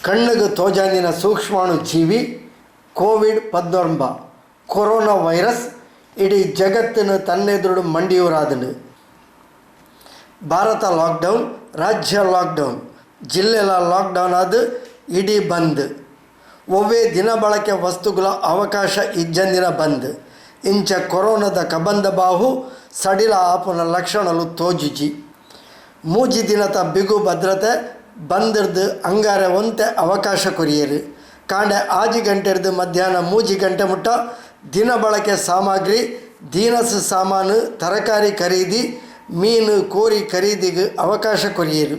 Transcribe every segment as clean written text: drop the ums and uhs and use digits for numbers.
ಕಣ್ಣಿಗೆ ತೋಜಾಂದಿನ ಸೂಕ್ಷ್ಮಾಣು ಜೀವಿ ಕೋವಿಡ್-19 ಕೊರೋನಾ ವೈರಸ್ ಇಡೀ ಜಗತ್ತಿನ ತನ್ನೆದುರು ಮಂಡಿಯೂರಾದನು. ಭಾರತ ಲಾಕ್ಡೌನ್, ರಾಜ್ಯ ಲಾಕ್ಡೌನ್, ಜಿಲ್ಲೆಲ ಲಾಕ್ಡೌನ್ ಆದ ಇಡೀ ಬಂದ್. ಒವ್ವೇ ದಿನ ಬಳಕೆ ವಸ್ತುಗಳ ಅವಕಾಶ ಇಜ್ಜಂದಿನ ಬಂದ್. ಇಂಚ ಕೊರೋನಾದ ಕಬಂದ ಬಾಹು ಸಡಿಲ ಆಪುನ ಲಕ್ಷಣಲು ತೋಜುಜಿ. ಮೂಜಿ ದಿನದ ಬಿಗು ಭದ್ರತೆ ಬಂದಿರ್ದು ಅಂಗಾರೆ ಒಂತೆ ಅವಕಾಶ ಕೊರಿಯರು. ಕಾಂಡೆ 6 ಗಂಟೆರ್ದು ಮಧ್ಯಾಹ್ನ 3 ಗಂಟೆ ಮುಟ್ಟ ದಿನ ಬಳಕೆ ಸಾಮಗ್ರಿ, ದಿನಸಿ ಸಾಮಾನು, ತರಕಾರಿ ಖರೀದಿ, ಮೀನು ಕೋರಿ ಖರೀದಿಗೆ ಅವಕಾಶ ಕೊರಿಯರು.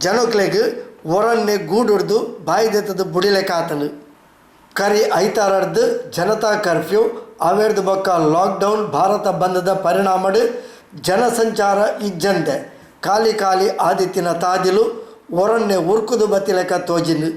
ಜನಕ್ಲೆಗ್ ಒರನ್ನೆ ಗೂಡುಡ್ದು ಬಾಯ್ದೆತ್ತದು ಬುಡಿಲೆಕಾತಲು ಕರಿ ಐತಾರಡ್ದು ಜನತಾ ಕರ್ಫ್ಯೂ ಅವೇರ್ದು ಬೊಕ್ಕ ಲಾಕ್ಡೌನ್ ಭಾರತ ಬಂಧದ ಪರಿಣಾಮಡ್ ಜನಸಂಚಾರ ಇಜ್ಜಂದೆ ಖಾಲಿ ಖಾಲಿ ಆದಿತ್ತಿನ ತಾದಿಲು ಒರನ್ನೆ ಉರ್ಕುದು ಬತ್ತಿಲೆಕ ತೋಜಿಂದು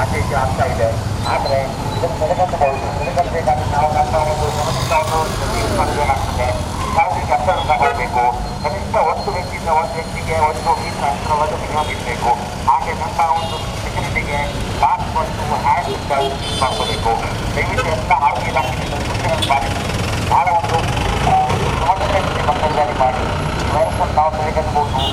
ಆಚೆ ಆಗ್ತಾ ಇದೆ. ಆದರೆ ಇದನ್ನು ತಡೆಗಟ್ಟಬಹುದು. ತಡೆಗಟ್ಟಬೇಕಾದ್ರೆ ನಾವು ನಮ್ಮ ಒಂದು ಸಮಸ್ಯೆಯನ್ನು ಆಗ್ತದೆ. ಸಾರ್ವಜನಿಕ ಅಂತರವನ್ನು ಕಾಪಾಡಬೇಕು. ಕನಿಷ್ಠ ಒಂದು ವ್ಯಕ್ತಿಯಿಂದ ಒಂದು ವ್ಯಕ್ತಿಗೆ 1 ಮೀಟರ್ ಅಂತರವನ್ನು ಮಿನಿಮಮ್ ಇರಬೇಕು. ಹಾಗೆ ನಮ್ಮ ಒಂದು ಸೆಕ್ಯೂರಿಟಿಗೆ ಮಾಸ್ಕ್ ಮತ್ತು ಹ್ಯಾಂಡ್ ಯೂಸ್ ಮಾಡ್ಕೋಬೇಕು. ದಯವಿಟ್ಟು ಎಲ್ಲ ಆರೋಗ್ಯ ಇಲಾಖೆಯಿಂದ ಸೂಚನೆ ಪಾಲಿಸಿ ಬಹಳ ಒಂದು ಸಮಸ್ಯೆ ಮಕ್ಕಳಿಗಾಗಿ ಮಾಡಿ ವೈರಸ್ಸನ್ನು ನಾವು ತಡೆಗಟ್ಟಬಹುದು.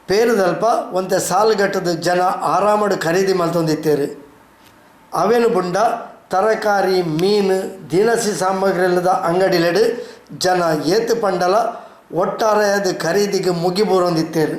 ಪೇರುದಲ್ಪ ಒಂತೆ ಸಾಲುಗಟ್ಟದ ಜನ ಆರಾಮಡು ಖರೀದಿ ಮಲ್ತೊಂದಿತ್ತೇರು. ಅವೇನು ಬುಂಡ ತರಕಾರಿ ಮೀನು ದಿನಸಿ ಸಾಮಗ್ರಿಲ್ಲದ ಅಂಗಡಿಲೆಡು ಜನ ಏತು ಪಂಡಲ ಒಟ್ಟಾರೆಯಾದ ಖರೀದಿಗೆ ಮುಗಿಬೂರೊಂದಿತ್ತೇರು.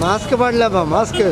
ಮಾಸ್ಕ್ ಮಾಡಲಪ್ಪ ಮಾಸ್ಕ್.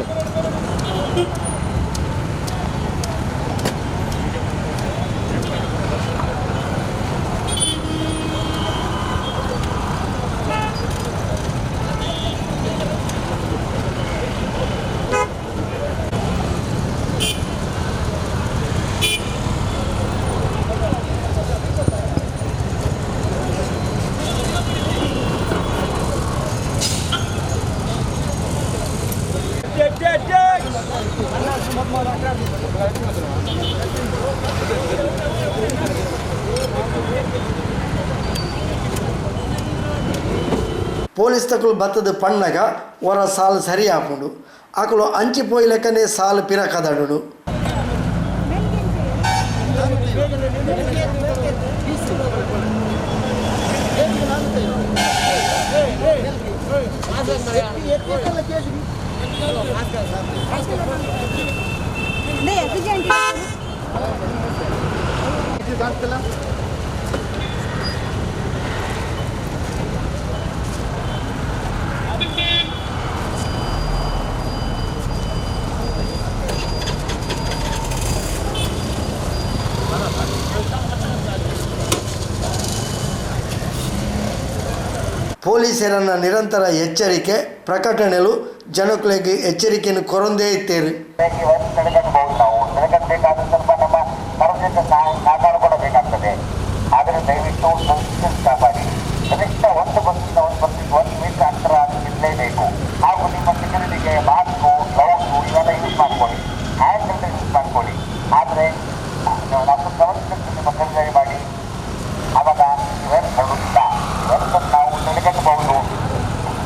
పోలీస్ తకులు బత్తదు పండగ వర సాలు సరి ఆపుడు అకులు అంచిపోయి లెక్కనే సాలు పిరకదడు. ಪೊಲೀಸರನ್ನ ನಿರಂತರ ಎಚ್ಚರಿಕೆ ಪ್ರಕಟಣೆಗಳು ಜನಗಳಿಗೆ ಎಚ್ಚರಿಕೆಯನ್ನು ಕೊರೊಂದೇ ಇತ್ತೇರು. ನಾವು ತಡೆಗಟ್ಟಬೇಕಾದ ಸ್ವಲ್ಪ ನಮ್ಮ ಸಾರ್ವಜನಿಕ ಸಹಕಾರ ಕೂಡ ಬೇಕಾಗ್ತದೆ. ಆದರೆ ದಯವಿಟ್ಟು ಡಿಸ್ಟೆನ್ಸ್ ಕಾಪಾಡಿ. ಕನಿಷ್ಠ ಒಂದು ಬಸ್ಸಿಂದ ಒಂದು ಬಸ್ಸಿಗೆ 1 ಮೀಟರ್ ಅಂತರ ಇರಲೇಬೇಕು. ಹಾಗೂ ನಿಮ್ಮ ಸೆಕ್ಯೂರಿಟಿಗೆ ಮಾಸ್ಕು, ಗ್ಲೌಸು ಇವೆಲ್ಲ ಯೂಸ್ ಮಾಡ್ಕೊಳ್ಳಿ. ಹ್ಯಾಂಡ್ ಸ್ಯಾನಿಟೈಸರ್ ಯೂಸ್ ಮಾಡ್ಕೊಳ್ಳಿ. ಆದರೆ ನಾವು ಗಮನಿಸಿದಂತೆ ನಿಮ್ಮ ಖರೀದಿ ಮಾಡಿ. ಆವಾಗ ಇವೆಂಟ್ ಹರಡುತ್ತಿಲ್ಲ. ಇವೆಂಟನ್ನು ನಾವು ತಡೆಗಟ್ಟಬಹುದು.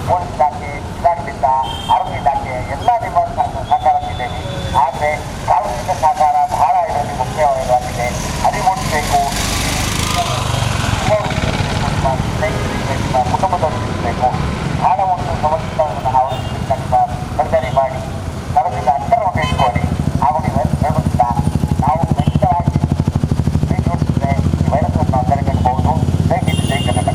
ಪೊಲೀಸ್ ಇಲಾಖೆ, ಜಿಲ್ಲಾಡಳಿತ, ಆರೋಗ್ಯ ಇಲಾಖೆ ಎಲ್ಲ ನಿಮ್ಮ ಸಹಕಾರವಿದ್ದೇವೆ. ಆದರೆ ಸಾರ್ವಜನಿಕ ಸಹಕಾರ ಬಹಳ ಇದರಲ್ಲಿ ಮುಖ್ಯವಾಗಿದೆ. ಅರಿವು ನಿಮ್ಮ ಕುಟುಂಬದವರು ತಿಳಿಸಬೇಕು. ಬಹಳ ಒಂದು ಸಮಸ್ಯೆಗಳನ್ನು ಅವಶ್ಯಕತೆ ಸರ್ಜರಿ ಮಾಡಿ ಸಾರ್ವಜನಿಕ ಅಂತರವನ್ನು ಇಟ್ಕೊಳ್ಳಿ. ಆವಾಗ ಇವೆಂಟ್ ಹೇಳುತ್ತಾ ನಾವು ಖಂಡಿತವಾಗಿ ಸ್ವೀಕರಿಸಿದ್ರೆ ಈ ವೈರಸ್ಸನ್ನು ನಾವು ತಡೆಗಟ್ಟಬಹುದು. ಜೈ ಕರ್ನಾಟಕ.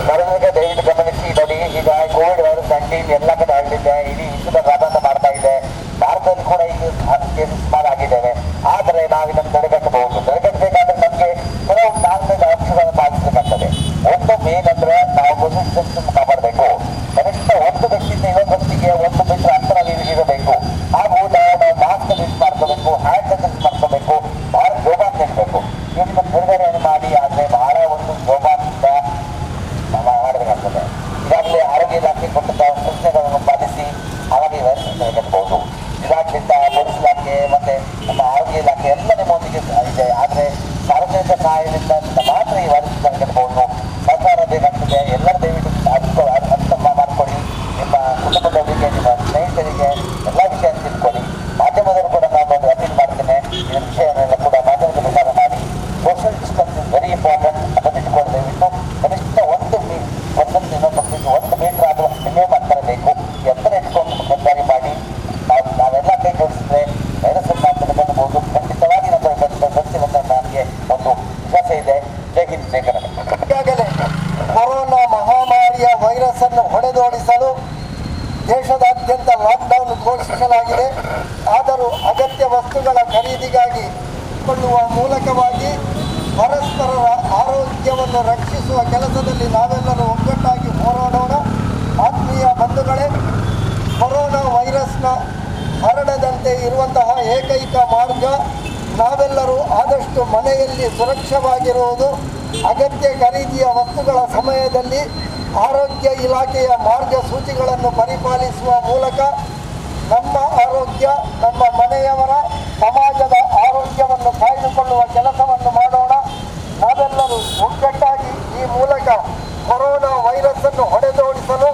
ಸಾರ್ವಜನಿಕ ದಯವಿಟ್ಟು ಗಮನಿಸಿ ನೋಡಿ, ಈಗ ಕೋವಿಡ್ -19 ಎಲ್ಲ ಕಡೆ ಹರಡಿದೆ. ಇಡೀ ವಿಶ್ವದ ಪ್ರಾರಂಭ ಮಾಡ್ತಾ ಇದೆ. ಭಾರತದಲ್ಲಿ ಕೂಡ ಇದು ಕೇಸಸ್ ಸುಮಾರು ಆಗಿದ್ದೇವೆ. ಆದರೆ ನಾವು ಇದನ್ನು ತಡೆಗಟ್ಟಬಹುದು. ತಡೆಗಟ್ಟಬೇಕಾದ್ರೆ ನಮಗೆ ಕೆಲವು 4-5 ಅಂಶಗಳನ್ನು ಪಾಲಿಸಬೇಕಾಗ್ತದೆ. ಒಂದು ಮೇನ್ ಅಂದ್ರೆ ನಾವು ಡಿಸ್ಟೆನ್ಸ್ ಕಾಪಾಡಬೇಕು. ಕನಿಷ್ಠ ಒಂದು ವ್ಯಕ್ತಿಯಿಂದ ಇನ್ನೊಂದು ವ್ಯಕ್ತಿಗೆ 1 ಮೀಟರ್ ಅಂತರ ಇರಬೇಕು. ಹಾಗೂ ನಾವು ಮಾಸ್ಕ್ ಯೂಸ್ ಮಾಡ್ಕೋಬೇಕು, ಹ್ಯಾಂಡ್ ಸ್ಯಾನಿಟೈಸರ್ ಮಾಡ್ಕೋಬೇಕು, ಬಹಳ ಜೋಪಾನ ನೀಡಬೇಕು. ಇದನ್ನ ಬಿಡುಗಡೆಯನ್ನು ಮಾಡಿ. ಆದರೆ ಬಹಳ ಒಂದು ಜೋಪಾನದಿಂದ ಮಾಡಬೇಕಾಗ್ತದೆ. ಈಗಾಗಲೇ ಆರೋಗ್ಯ ಇಲಾಖೆ ಕೊಟ್ಟಂತ ಸೂಚನೆಗಳನ್ನು ಪಾಲಿಸಿ ಅವಾಗ ಈ ವೈರಸ್ ತಡೆಗಟ್ಟಬಹುದು. ಜಿಲ್ಲಾಡಳಿತ, ಪೊಲೀಸ್ ಇಲಾಖೆ ಮತ್ತೆ ನಮ್ಮ ಆರೋಗ್ಯ ಇಲಾಖೆ ಎಲ್ಲ ನಿಮ್ಮೊಂದಿಗೆ ಇದೆ. ಆದರೆ ಸಾರ್ವಜನಿಕ ಸಹಾಯದಿಂದ ಮಾತ್ರ ಈ ವೈರಸ್ ತಡೆಗಟ್ಟಬಹುದು. ಸಹಕಾರ ಬೇಕಾಗ್ತದೆ. ಎಲ್ಲರ ದಯವಿಟ್ಟು ಅರ್ಥ ಮಾಡ್ಕೊಳ್ಳಿ. ನಿಮ್ಮ ಕುಟುಂಬದವರಿಗೆ, ನಿಮ್ಮ ಸ್ನೇಹಿತರಿಗೆ ಎಲ್ಲ ವಿಷಯ ತಿಳ್ಕೊಳ್ಳಿ. ಮಾಧ್ಯಮದವರು ಕೂಡ ನಾನು ಒಂದು ಅಪೀಲ್ ಮಾಡ್ತೇನೆ. ಈ ವಿಷಯನೆಲ್ಲ ಕೂಡ ಮಾಧ್ಯಮದ ಪ್ರಚಾರ ಮಾಡಿ. Social distance is very important. ಅದನ್ನು ಇಟ್ಕೊಂಡು ದಯವಿಟ್ಟು ಕನಿಷ್ಠ 1 ಮೀಟರ್ ಆದರೂ ಮಿನಿಮಮ್ ಅಂತರ ಬೇಕು. ಎತ್ತರ ಇಟ್ಕೊಂಡು ಖರೀದಿ ಮಾಡಿ. ನಾವೆಲ್ಲ ಕೈ ಜೋಡಿಸಿದ್ರೆ ವೈರಸ್ ಅನ್ನು ತಡೆಗಟ್ಟಬಹುದು. ಖಂಡಿತವಾಗಿ ನಾವು ತಡೆಗಟ್ಟುವಂತ ನನಗೆ ಒಂದು ವಿಶ್ವಾಸ ಇದೆ. ಜೈ ಹಿಂದ್, ಜೈ ಕರ್ನಾಟಕ. ಈಗಾಗಲೇ ಕೊರೋನಾ ಮಹಾಮಾರಿಯ ವೈರಸ್ ಅನ್ನು ಹೊಡೆದೋಡಿಸಲು ದೇಶದಾದ್ಯಂತ ಲಾಕ್ಡೌನ್ ಘೋಷಿಸಲಾಗಿದೆ. ಆದರೂ ಅಗತ್ಯ ವಸ್ತುಗಳ ಖರೀದಿಗಾಗಿ ಕೊಳ್ಳುವ ಮೂಲಕವಾಗಿ ಪರಸ್ಪರರ ಆರೋಗ್ಯವನ್ನು ರಕ್ಷಿಸುವ ಕೆಲಸದಲ್ಲಿ ನಾವೆಲ್ಲರೂ ಒಗ್ಗಟ್ಟಾಗಿ ಹೋರಾಡೋಣ. ಆತ್ಮೀಯ ಬಂಧುಗಳೇ, ಕೊರೋನಾ ವೈರಸ್ನ ಹರಡದಂತೆ ಇರುವಂತಹ ಏಕೈಕ ಮಾರ್ಗ ನಾವೆಲ್ಲರೂ ಆದಷ್ಟು ಮನೆಯಲ್ಲಿ ಸುರಕ್ಷವಾಗಿರುವುದು. ಅಗತ್ಯ ಖರೀದಿಯ ವಸ್ತುಗಳ ಸಮಯದಲ್ಲಿ ಆರೋಗ್ಯ ಇಲಾಖೆಯ ಮಾರ್ಗಸೂಚಿಗಳನ್ನು ಪರಿಪಾಲಿಸುವ ಮೂಲಕ ನಮ್ಮ ಆರೋಗ್ಯ, ನಮ್ಮ ಮನೆಯವರ, ಸಮಾಜದ ಆರೋಗ್ಯವನ್ನು ಕಾಯ್ದುಕೊಳ್ಳುವ ಕೆಲಸವನ್ನು ಮಾಡೋಣ. ನಾವೆಲ್ಲರೂ ಒಗ್ಗಟ್ಟಾಗಿ ಈ ಮೂಲಕ ಕೊರೋನಾ ವೈರಸ್ಸನ್ನು ಹೊಡೆದೋಡಿಸಲು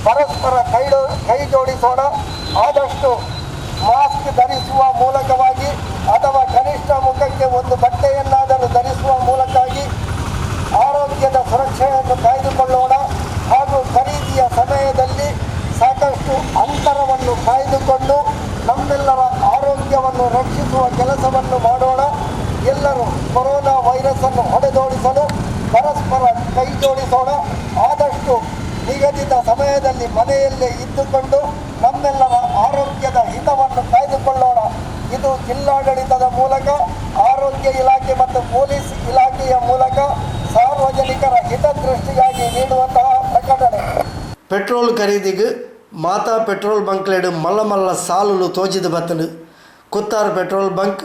ಪರಸ್ಪರ ಕೈ ಜೋಡಿಸೋಣ. ಆದಷ್ಟು ಮಾಸ್ಕ್ ಧರಿಸುವ ಮೂಲಕವಾಗಿ ಅಥವಾ ಕನಿಷ್ಠ ಮುಖಕ್ಕೆ ಒಂದು ಬಟ್ಟೆಯನ್ನಾದರೂ ಧರಿಸುವ ಮೂಲಕವಾಗಿ ಆರೋಗ್ಯದ ಸುರಕ್ಷೆಯನ್ನು ಕಾಯ್ದುಕೊಳ್ಳೋಣ. ಹಾಗೂ ಖರೀದಿಯ ಸಮಯದಲ್ಲಿ ಸಾಕಷ್ಟು ಅಂತರವನ್ನು ಕಾಯ್ದುಕೊಂಡು ನಮ್ಮೆಲ್ಲರ ಆರೋಗ್ಯವನ್ನು ರಕ್ಷಿಸುವ ಕೆಲಸವನ್ನು ಮಾಡೋಣ. ಎಲ್ಲರೂ ಕೊರೋನಾ ವೈರಸ್ಸನ್ನು ಹೊಡೆದೋಡಿಸಲು ಪರಸ್ಪರ ಕೈ ಜೋಡಿಸೋಣ. ಆದಷ್ಟು ನಿಗದಿತ ಸಮಯದಲ್ಲಿ ಮನೆಯಲ್ಲೇ ಇದ್ದುಕೊಂಡು ನಮ್ಮೆಲ್ಲರ ಆರೋಗ್ಯದ ಹಿತವನ್ನು ಕಾಯ್ದುಕೊಳ್ಳೋಣ. ಇದು ಜಿಲ್ಲಾಡಳಿತದ ಮೂಲಕ, ಆರೋಗ್ಯ ಇಲಾಖೆ ಮತ್ತು ಪೊಲೀಸ್ ಇಲಾಖೆಯ ಮೂಲಕ ಸಾರ್ವಜನಿಕರ ಹಿತದೃಷ್ಟಿಗಾಗಿ ನೀಡುವಂತಹ ಪ್ರಕಟಣೆ. ಪೆಟ್ರೋಲ್ ಖರೀದಿಗೆ ಮಾತಾ ಪೆಟ್ರೋಲ್ ಬಂಕ್ಲೆಡು ಮಲ್ಲ ಮಲ್ಲ ಸಾಲುಲು ತೋಜಿದು ಬತ್ತನು. Kuttar petrol bunk,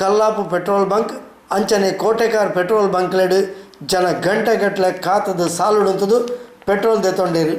Kallapu petrol bunk, ಅಂಚನೆ ಕೋಟೆಕಾರ್ ಪೆಟ್ರೋಲ್ ಬಂಕ್ಲೆಡು ಜನ ಗಂಟೆಗಟ್ಟಲೆ ಕಾತದ ಸಾಲುಡುಂತದು ಪೆಟ್ರೋಲ್ ದೆತ್ತೊಂಡೇರು.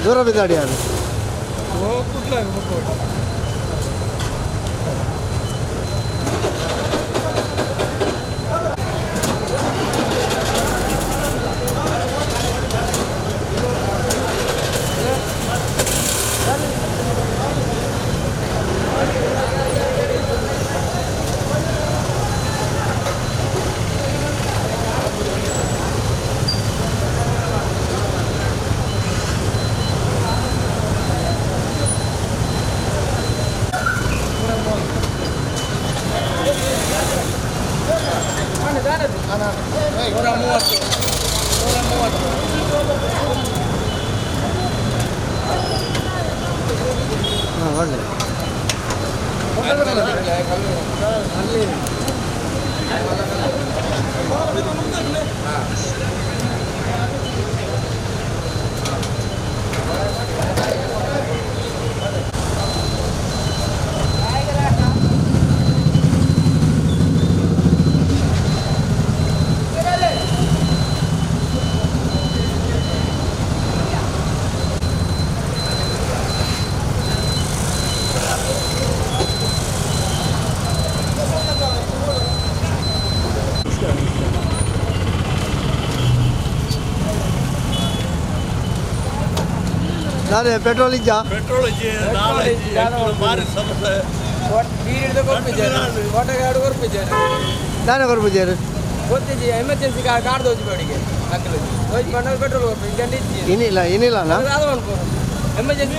ದೂರ ಬಿದ್ದಾಡಿ ಅದು ಒಳ್ಳೆ ನಾಳೆ ಪೆಟ್ರೋಲ್ ಇಜ್ಜಾ ಪೆಟ್ರೋಲ್ ಭಾರಿ ಸಮಸ್ಯೆ ನಾನೇ ಬರ್ಬುಜಾರು ಗೊತ್ತಿದ್ದೀಯ ಎಮರ್ಜೆನ್ಸಿ ಕಾರ್ಡ್ ದೋಚಿ ಬೇಡಿಗೆ ಹಾಕಲು ದೋಚಿ ಬಂದಾಗ ಪೆಟ್ರೋಲ್ ಏನಿಲ್ಲ ಏನಿಲ್ಲ ಅಣ್ಣ ಅದು ಅನ್ಕೋ ಎಮರ್ಜೆನ್ಸಿ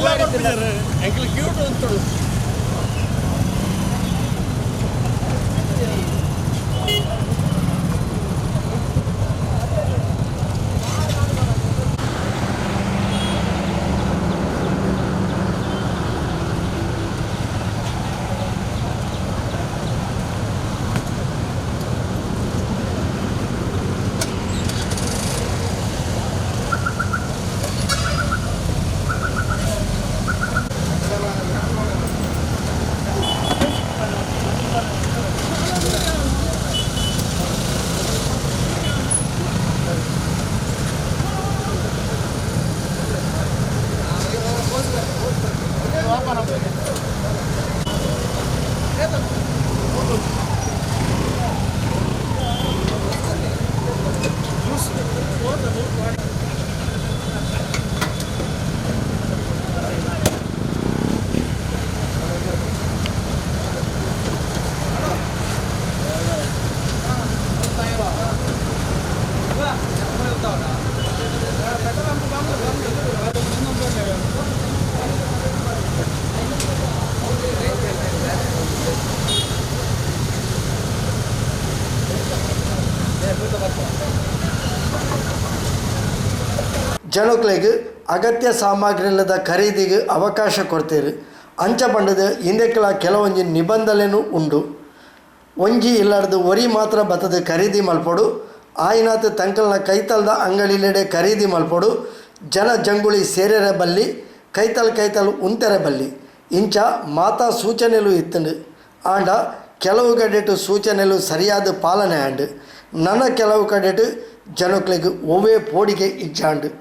ಎಂಕಲ್ ಕ್ಯೂಟ್ ಅಂತಳು ಜನಗಳಿಗೆ ಅಗತ್ಯ ಸಾಮಗ್ರಿಲದ ಖರೀದಿಗೆ ಅವಕಾಶ ಕೊಡ್ತೀರಿ. ಅಂಚ ಪಂಡದ ಹಿಂದೆಕ್ಕೆಲ ಕೆಲವೊಂಜಿ ನಿಬಂಧನೆನೂ ಉಂಡು. ಒಂಜಿ ಇಲ್ಲಾರ್ದು ಒರಿ ಮಾತ್ರ ಬತ್ತದ ಖರೀದಿ ಮಲ್ಪೊಡು. ಆಯ್ನಾತ್ ತಂಕಲ್ನ ಕೈತಲ್ದ ಅಂಗಡಿಲೆಡೆ ಖರೀದಿ ಮಲ್ಪೊಡು. ಜನ ಜಂಗುಳಿ ಸೇರೆರೆ ಬಲ್ಲಿ, ಕೈತಲ್ ಉಂತೆರೆ ಬಲ್ಲಿ. ಇಂಚ ಮಾತಾ ಸೂಚನೆలు ಇತ್ತಂಡು ಆಂಡ ಕೆಲವು ಕಡೆಟು ಸೂಚನೆలు ಸರಿಯಾದ ಪಾಲನೆ ಆಂಡು ನನ್ನ ಕೆಲವು ಕಡೆಟು ಜನಕ್ಲಿಗೆ ಒವ್ವೇ ಪೋಡಿಗೆ ಇಜ್ಜಾಂಡು.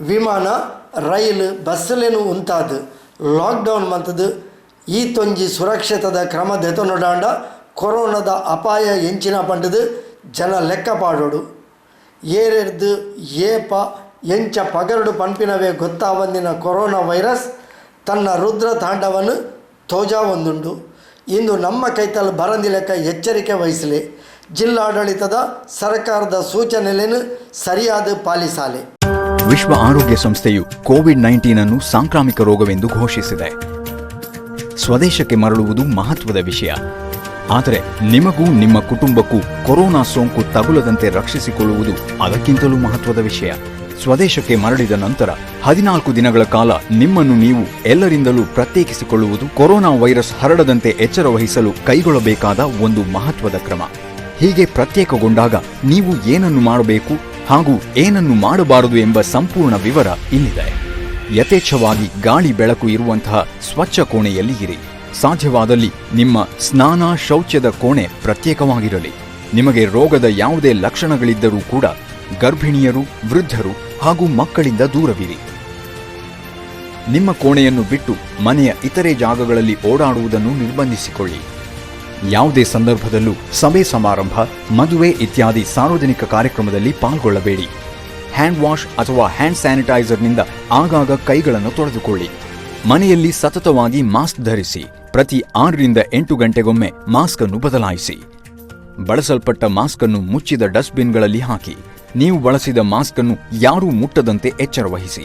ವಿಮಾನ ರೈಲು ಬಸ್ಸಲೇನು ಉಂತಾದ ಲಾಕ್ಡೌನ್ ಮಂತದು ಈ ತೊಂಜಿ ಸುರಕ್ಷಿತದ ಕ್ರಮ ದೆತೊನೊಡಾಂಡ ಕೊರೋನಾದ ಅಪಾಯ ಎಂಚಿನ ಪಂಡದು ಜನ ಲೆಕ್ಕಪಾಡೋಡು ಏರೆರ್ದು ಏಪ ಎಂಚ ಪಗರಡು ಪಂಪಿನವೇ ಗೊತ್ತಾವಂದಿನ ಕೊರೋನಾ ವೈರಸ್ ತನ್ನ ರುದ್ರ ತಾಂಡವನ್ನು ತೋಜಾ ಒಂದುಂಡು. ಇಂದು ನಮ್ಮ ಕೈತಲು ಬರಂದಿ ಲೆಕ್ಕ ಎಚ್ಚರಿಕೆ ವಹಿಸಲಿ. ಜಿಲ್ಲಾಡಳಿತದ ಸರ್ಕಾರದ ಸೂಚನೆಯನ್ನು ಸರಿಯಾದ ಪಾಲಿಸಾಲೆ. ವಿಶ್ವ ಆರೋಗ್ಯ ಸಂಸ್ಥೆಯು ಕೋವಿಡ್-19 ಅನ್ನು ಸಾಂಕ್ರಾಮಿಕ ರೋಗವೆಂದು ಘೋಷಿಸಿದೆ. ಸ್ವದೇಶಕ್ಕೆ ಮರಳುವುದು ಮಹತ್ವದ ವಿಷಯ. ಆದರೆ ನಿಮಗೂ ನಿಮ್ಮ ಕುಟುಂಬಕ್ಕೂ ಕೊರೋನಾ ಸೋಂಕು ತಗುಲದಂತೆ ರಕ್ಷಿಸಿಕೊಳ್ಳುವುದು ಅದಕ್ಕಿಂತಲೂ ಮಹತ್ವದ ವಿಷಯ. ಸ್ವದೇಶಕ್ಕೆ ಮರಳಿದ ನಂತರ 14 ದಿನಗಳ ಕಾಲ ನಿಮ್ಮನ್ನು ನೀವು ಎಲ್ಲರಿಂದಲೂ ಪ್ರತ್ಯೇಕಿಸಿಕೊಳ್ಳುವುದು ಕೊರೋನಾ ವೈರಸ್ ಹರಡದಂತೆ ಎಚ್ಚರ ವಹಿಸಲು ಕೈಗೊಳ್ಳಬೇಕಾದ ಒಂದು ಮಹತ್ವದ ಕ್ರಮ. ಹೀಗೆ ಪ್ರತ್ಯೇಕಗೊಂಡಾಗ ನೀವು ಏನನ್ನು ಮಾಡಬೇಕು ಹಾಗೂ ಏನನ್ನು ಮಾಡಬಾರದು ಎಂಬ ಸಂಪೂರ್ಣ ವಿವರ ಇಲ್ಲಿದೆ. ಯಥೇಚ್ಛವಾಗಿ ಗಾಳಿ ಬೆಳಕು ಇರುವಂತಹ ಸ್ವಚ್ಛ ಕೋಣೆಯಲ್ಲಿ ಇರಿ. ಸಾಧ್ಯವಾದಲ್ಲಿ ನಿಮ್ಮ ಸ್ನಾನ ಶೌಚದ ಕೋಣೆ ಪ್ರತ್ಯೇಕವಾಗಿರಲಿ. ನಿಮಗೆ ರೋಗದ ಯಾವುದೇ ಲಕ್ಷಣಗಳಿದ್ದರೂ ಕೂಡ ಗರ್ಭಿಣಿಯರು, ವೃದ್ಧರು ಹಾಗೂ ಮಕ್ಕಳಿಂದ ದೂರವಿರಿ. ನಿಮ್ಮ ಕೋಣೆಯನ್ನು ಬಿಟ್ಟು ಮನೆಯ ಇತರೆ ಜಾಗಗಳಲ್ಲಿ ಓಡಾಡುವುದನ್ನು ನಿರ್ಬಂಧಿಸಿಕೊಳ್ಳಿ. ಯಾವುದೇ ಸಂದರ್ಭದಲ್ಲೂ ಸಭೆ ಸಮಾರಂಭ, ಮದುವೆ ಇತ್ಯಾದಿ ಸಾರ್ವಜನಿಕ ಕಾರ್ಯಕ್ರಮದಲ್ಲಿ ಪಾಲ್ಗೊಳ್ಳಬೇಡಿ. ಹ್ಯಾಂಡ್ ವಾಶ್ ಅಥವಾ ಹ್ಯಾಂಡ್ ಸ್ಯಾನಿಟೈಸರ್ನಿಂದ ಆಗಾಗ ಕೈಗಳನ್ನು ತೊಳೆದುಕೊಳ್ಳಿ. ಮನೆಯಲ್ಲಿ ಸತತವಾಗಿ ಮಾಸ್ಕ್ ಧರಿಸಿ. ಪ್ರತಿ 6 ರಿಂದ 8 ಗಂಟೆಗೊಮ್ಮೆ ಮಾಸ್ಕ್ ಅನ್ನು ಬದಲಾಯಿಸಿ. ಬಳಸಲ್ಪಟ್ಟ ಮಾಸ್ಕ್ ಅನ್ನು ಮುಚ್ಚಿದ ಡಸ್ಟ್ಬಿನ್ಗಳಲ್ಲಿ ಹಾಕಿ. ನೀವು ಬಳಸಿದ ಮಾಸ್ಕ್ ಅನ್ನು ಯಾರೂ ಮುಟ್ಟದಂತೆ ಎಚ್ಚರ ವಹಿಸಿ.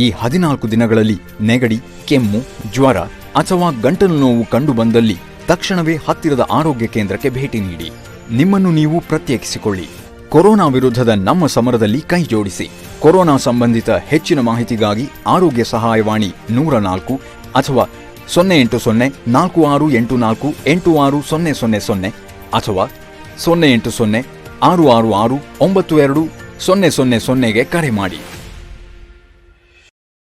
ಈ 14 ದಿನಗಳಲ್ಲಿ ನೆಗಡಿ, ಕೆಮ್ಮು, ಜ್ವರ ಅಥವಾ ಗಂಟಲು ನೋವು ಕಂಡುಬಂದಲ್ಲಿ ತಕ್ಷಣವೇ ಹತ್ತಿರದ ಆರೋಗ್ಯ ಕೇಂದ್ರಕ್ಕೆ ಭೇಟಿ ನೀಡಿ. ನಿಮ್ಮನ್ನು ನೀವು ಪ್ರತ್ಯೇಕಿಸಿಕೊಳ್ಳಿ. ಕೊರೋನಾ ವಿರುದ್ಧದ ನಮ್ಮ ಸಮರದಲ್ಲಿ ಕೈ ಜೋಡಿಸಿ. ಕೊರೋನಾ ಸಂಬಂಧಿತ ಹೆಚ್ಚಿನ ಮಾಹಿತಿಗಾಗಿ ಆರೋಗ್ಯ ಸಹಾಯವಾಣಿ 104 ಅಥವಾ 08046848600 ಅಥವಾ 08066669200ಗೆ ಕರೆ ಮಾಡಿ.